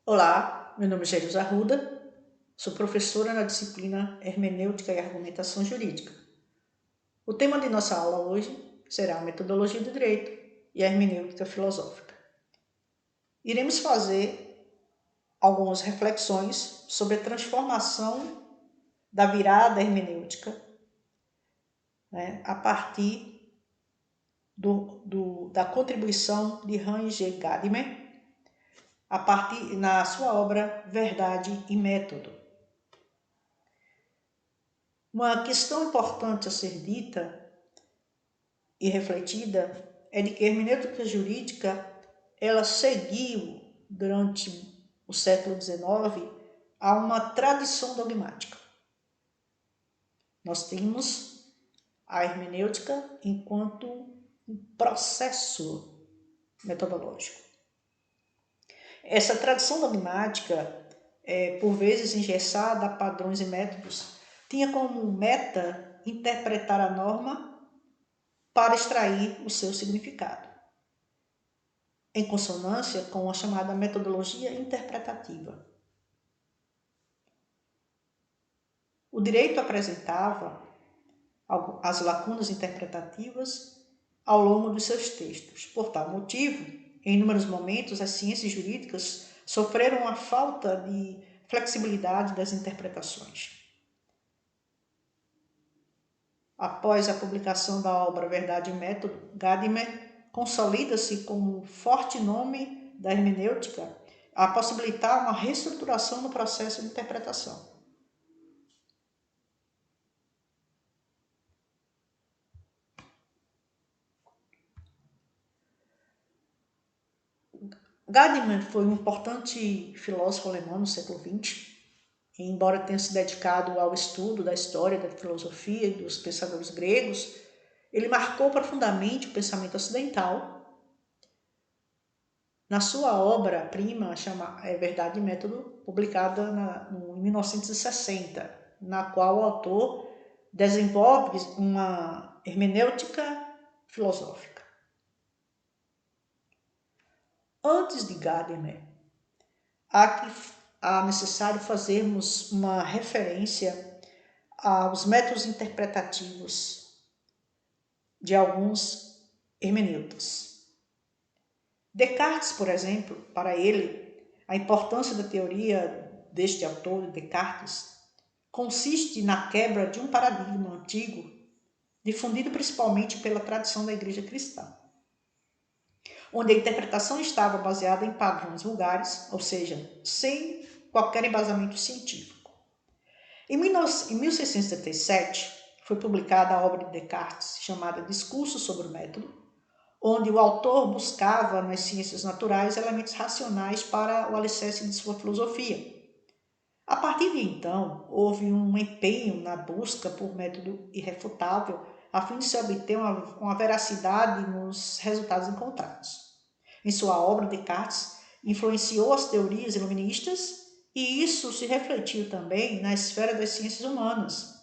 Olá, meu nome é Jairus Arruda, sou professora na disciplina Hermenêutica e Argumentação Jurídica. O tema de nossa aula hoje será a metodologia do direito e a hermenêutica filosófica. Iremos fazer algumas reflexões sobre a transformação da virada hermenêutica, a partir da contribuição de Hans G. Gadamer, na sua obra Verdade e Método. Uma questão importante a ser dita e refletida é de que a hermenêutica jurídica ela seguiu durante o século XIX a uma tradição dogmática. Nós temos a hermenêutica enquanto um processo metodológico. Essa tradição dogmática, por vezes engessada a padrões e métodos, tinha como meta interpretar a norma para extrair o seu significado, em consonância com a chamada metodologia interpretativa. O direito apresentava as lacunas interpretativas ao longo dos seus textos. Por tal motivo, em inúmeros momentos, as ciências jurídicas sofreram a falta de flexibilidade das interpretações. Após a publicação da obra Verdade e Método, Gadamer consolida-se como um forte nome da hermenêutica a possibilitar uma reestruturação no processo de interpretação. Gadamer foi um importante filósofo alemão no século XX, e embora tenha se dedicado ao estudo da história, da filosofia e dos pensadores gregos, ele marcou profundamente o pensamento ocidental na sua obra-prima, Verdade e Método, publicada em 1960, na qual o autor desenvolve uma hermenêutica filosófica. Antes de Gadamer, há necessário fazermos uma referência aos métodos interpretativos de alguns hermeneutas. Descartes, por exemplo, para ele, a importância da teoria deste autor, Descartes, consiste na quebra de um paradigma antigo, difundido principalmente pela tradição da Igreja cristã, onde a interpretação estava baseada em padrões vulgares, ou seja, sem qualquer embasamento científico. Em 1677, foi publicada a obra de Descartes, chamada Discurso sobre o Método, onde o autor buscava nas ciências naturais elementos racionais para o alicerce de sua filosofia. A partir de então, houve um empenho na busca por método irrefutável, a fim de se obter uma veracidade nos resultados encontrados. Em sua obra, Descartes influenciou as teorias iluministas e isso se refletiu também na esfera das ciências humanas,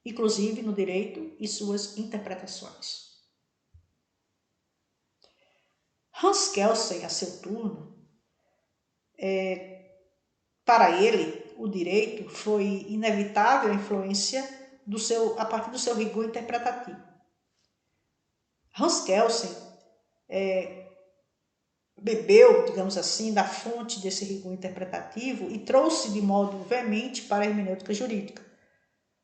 inclusive no direito e suas interpretações. Hans Kelsen, a seu turno, para ele, o direito foi inevitável a influência a partir do seu rigor interpretativo. Hans Kelsen bebeu, digamos assim, da fonte desse rigor interpretativo e trouxe de modo veemente para a hermenêutica jurídica.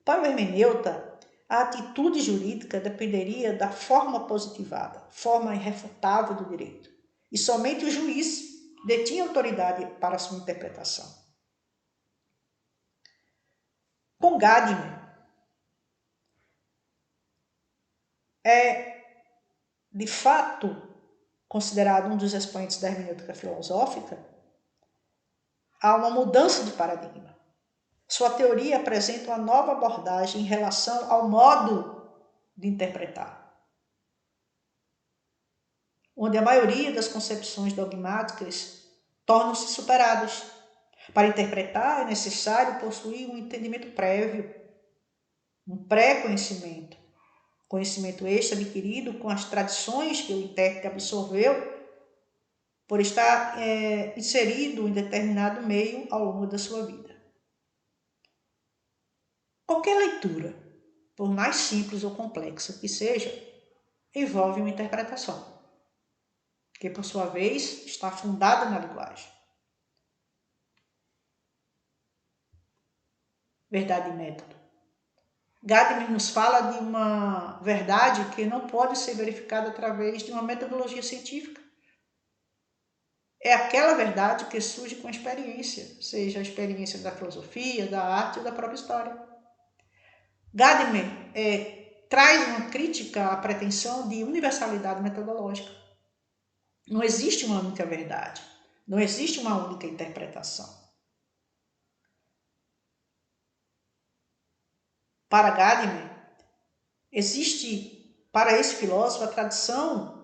Para o hermeneuta, a atitude jurídica dependeria da forma positivada, forma irrefutável do direito, e somente o juiz detinha autoridade para a sua interpretação. Com Gadamer, de fato, considerado um dos expoentes da hermenêutica filosófica, há uma mudança de paradigma. Sua teoria apresenta uma nova abordagem em relação ao modo de interpretar, onde a maioria das concepções dogmáticas tornam-se superadas. Para interpretar é necessário possuir um entendimento prévio, um pré-conhecimento, conhecimento este adquirido com as tradições que o intérprete absorveu por estar inserido em determinado meio ao longo da sua vida. Qualquer leitura, por mais simples ou complexa que seja, envolve uma interpretação, que por sua vez está fundada na linguagem. Verdade e método. Gadamer nos fala de uma verdade que não pode ser verificada através de uma metodologia científica. É aquela verdade que surge com a experiência, seja a experiência da filosofia, da arte ou da própria história. Gadamer traz uma crítica à pretensão de universalidade metodológica. Não existe uma única verdade, não existe uma única interpretação. Para Gadamer, existe, para esse filósofo, a tradição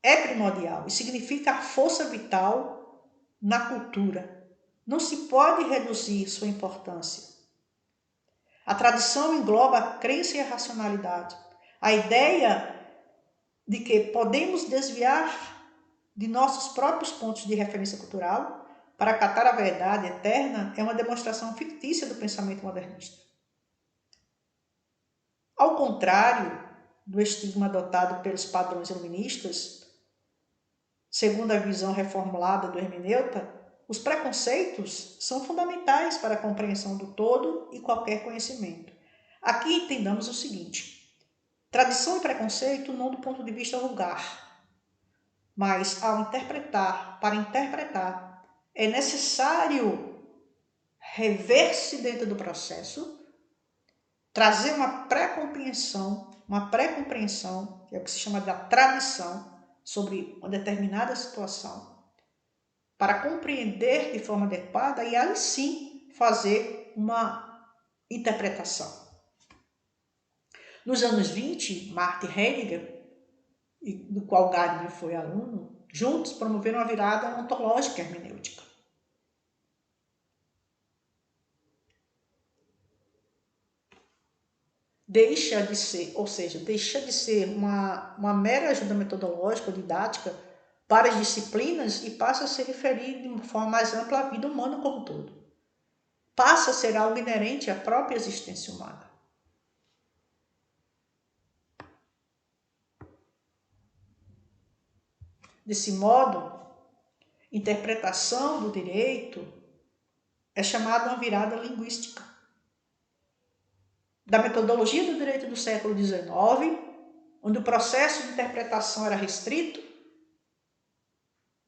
é primordial e significa a força vital na cultura. Não se pode reduzir sua importância. A tradição engloba a crença e a racionalidade. A ideia de que podemos desviar de nossos próprios pontos de referência cultural para catar a verdade eterna é uma demonstração fictícia do pensamento modernista. Ao contrário do estigma adotado pelos padrões iluministas, segundo a visão reformulada do hermeneuta, os preconceitos são fundamentais para a compreensão do todo e qualquer conhecimento. Aqui entendamos o seguinte: tradição e preconceito não do ponto de vista vulgar, mas para interpretar, é necessário rever-se dentro do processo, trazer uma pré-compreensão, que é o que se chama da tradição, sobre uma determinada situação, para compreender de forma adequada e aí sim fazer uma interpretação. Nos anos 20, Martin Heidegger, do qual Gadamer foi aluno, juntos promoveram uma virada ontológica hermenêutica. Deixa de ser uma mera ajuda metodológica ou didática para as disciplinas e passa a se referir de uma forma mais ampla à vida humana como um todo. Passa a ser algo inerente à própria existência humana. Desse modo, interpretação do direito é chamada uma virada linguística. Da metodologia do direito do século XIX, onde o processo de interpretação era restrito,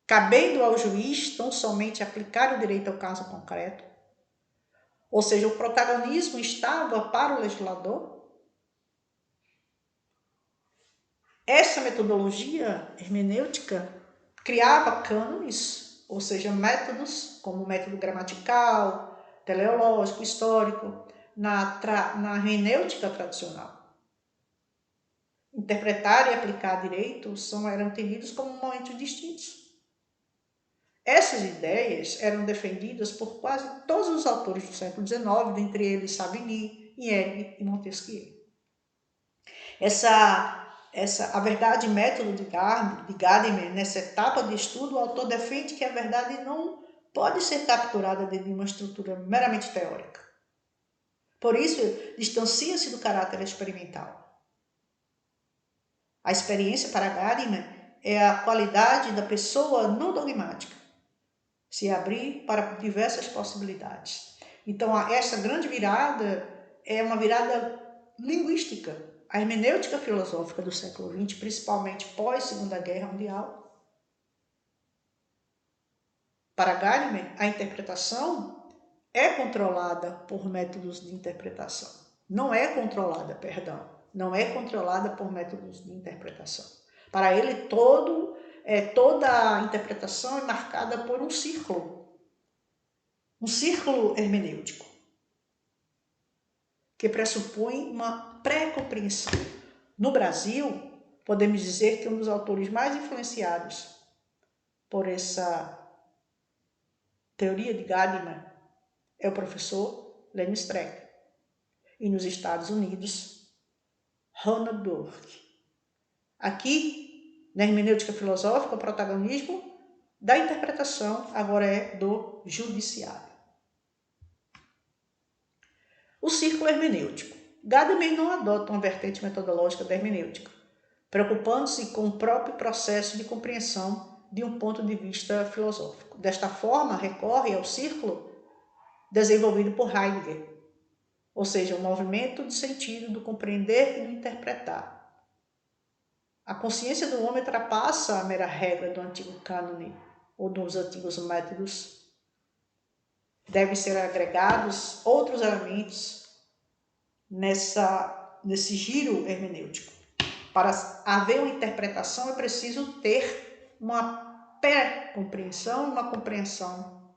cabendo ao juiz tão somente aplicar o direito ao caso concreto, ou seja, o protagonismo estava para o legislador. Essa metodologia hermenêutica criava cânones, ou seja, métodos, como o método gramatical, teleológico, histórico, na hermenêutica tradicional. Interpretar e aplicar direito eram entendidos como momentos distintos. Essas ideias eram defendidas por quase todos os autores do século XIX, dentre eles Savigny, Hierg e Montesquieu. A verdade e método de Gadamer, nessa etapa de estudo, o autor defende que a verdade não pode ser capturada dentro de uma estrutura meramente teórica. Por isso, distancia-se do caráter experimental. A experiência para Gadamer é a qualidade da pessoa não dogmática, se abrir para diversas possibilidades. Então, essa grande virada é uma virada linguística. A hermenêutica filosófica do século XX, principalmente pós-Segunda Guerra Mundial. Para Gadamer, a interpretação é controlada por métodos de interpretação. Não é controlada por métodos de interpretação. Para ele, toda a interpretação é marcada por um círculo hermenêutico, que pressupõe uma pré-compreensão. No Brasil, podemos dizer que um dos autores mais influenciados por essa teoria de Gadamer é o professor Lênin Streck. E nos Estados Unidos, Ronald Dworkin. Aqui, Na hermenêutica filosófica, o protagonismo da interpretação agora é do judiciário. O círculo hermenêutico. Gadamer não adota uma vertente metodológica da hermenêutica, preocupando-se com o próprio processo de compreensão de um ponto de vista filosófico. Desta forma, recorre ao círculo desenvolvido por Heidegger, ou seja, o movimento de sentido do compreender e do interpretar. A consciência do homem ultrapassa a mera regra do antigo cânone ou dos antigos métodos. Devem ser agregados outros elementos nesse giro hermenêutico. Para haver uma interpretação é preciso ter uma pré-compreensão e uma compreensão.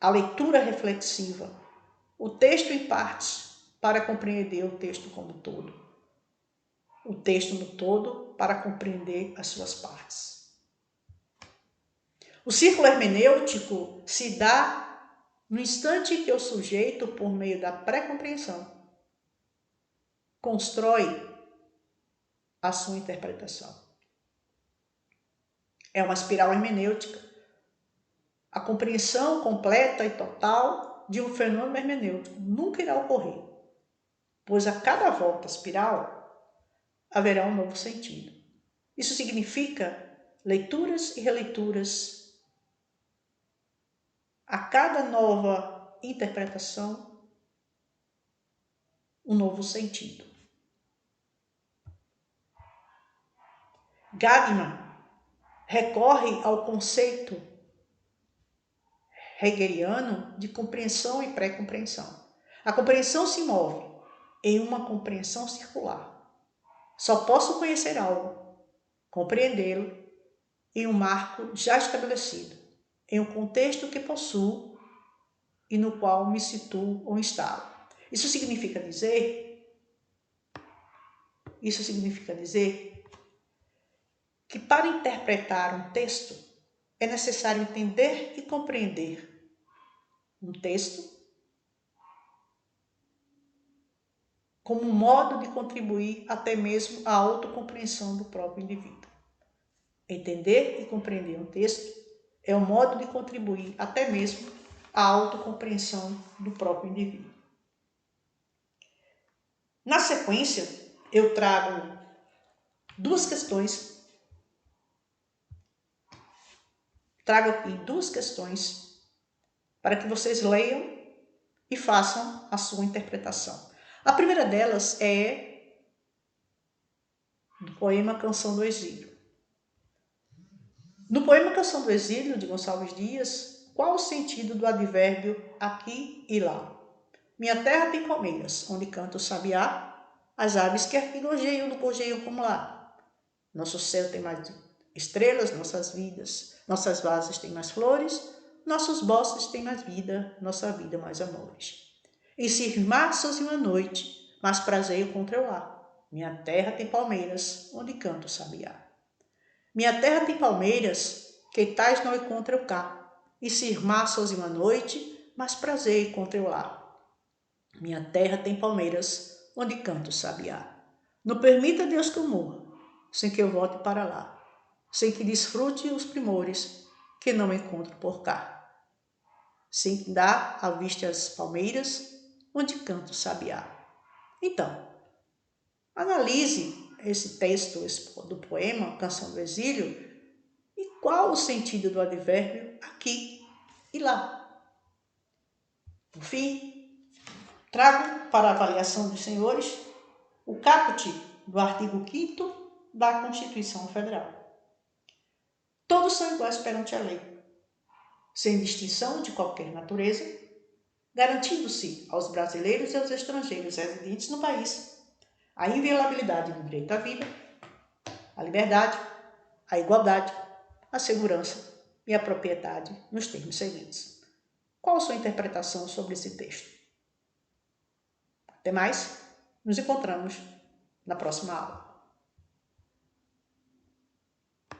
A leitura reflexiva. O texto em partes para compreender o texto como todo. O texto no todo para compreender as suas partes. O círculo hermenêutico se dá no instante que o sujeito, por meio da pré-compreensão, constrói a sua interpretação. É uma espiral hermenêutica. A compreensão completa e total de um fenômeno hermenêutico nunca irá ocorrer, pois a cada volta espiral haverá um novo sentido. Isso significa leituras e releituras. A cada nova interpretação, um novo sentido. Gadamer recorre ao conceito hegeliano de compreensão e pré-compreensão. A compreensão se move em uma compreensão circular. Só posso conhecer algo, compreendê-lo, em um marco já estabelecido, em um contexto que possuo e no qual me situo ou instalo. Isso significa dizer que para interpretar um texto é necessário entender e compreender um texto como um modo de contribuir até mesmo à autocompreensão do próprio indivíduo. Entender e compreender um texto é um modo de contribuir até mesmo à autocompreensão do próprio indivíduo. Na sequência, eu trago duas questões. Trago aqui duas questões para que vocês leiam e façam a sua interpretação. A primeira delas é do poema Canção do Exílio. No poema Canção do Exílio, de Gonçalves Dias, qual o sentido do advérbio aqui e lá? Minha terra tem palmeiras, onde canta o sabiá, as aves que aqui gorjeiam como lá. Nosso céu tem mais estrelas, nossas vidas, nossas vases têm mais flores, nossos bosques têm mais vida, nossa vida mais amores. Em cismar sozinho à noite, mas prazeio contra eu lá. Minha terra tem palmeiras, onde canta o sabiá. Minha terra tem palmeiras, que tais não encontra eu cá. E cismar sozinho à noite, mas prazeio contra eu lá. Minha terra tem palmeiras, onde canta o sabiá. Não permita Deus que eu morra, sem que eu volte para lá, sem que desfrute os primores que não encontro por cá, sem que dá à vista as palmeiras, onde canta o sabiá. Então, analise esse texto do poema Canção do Exílio e qual o sentido do advérbio aqui e lá. Por fim, trago para a avaliação dos senhores o caput do artigo 5º da Constituição Federal. Todos são iguais perante a lei, sem distinção de qualquer natureza, garantindo-se aos brasileiros e aos estrangeiros residentes no país a inviolabilidade do direito à vida, à liberdade, à igualdade, à segurança e à propriedade nos termos seguintes. Qual a sua interpretação sobre esse texto? Até mais, nos encontramos na próxima aula.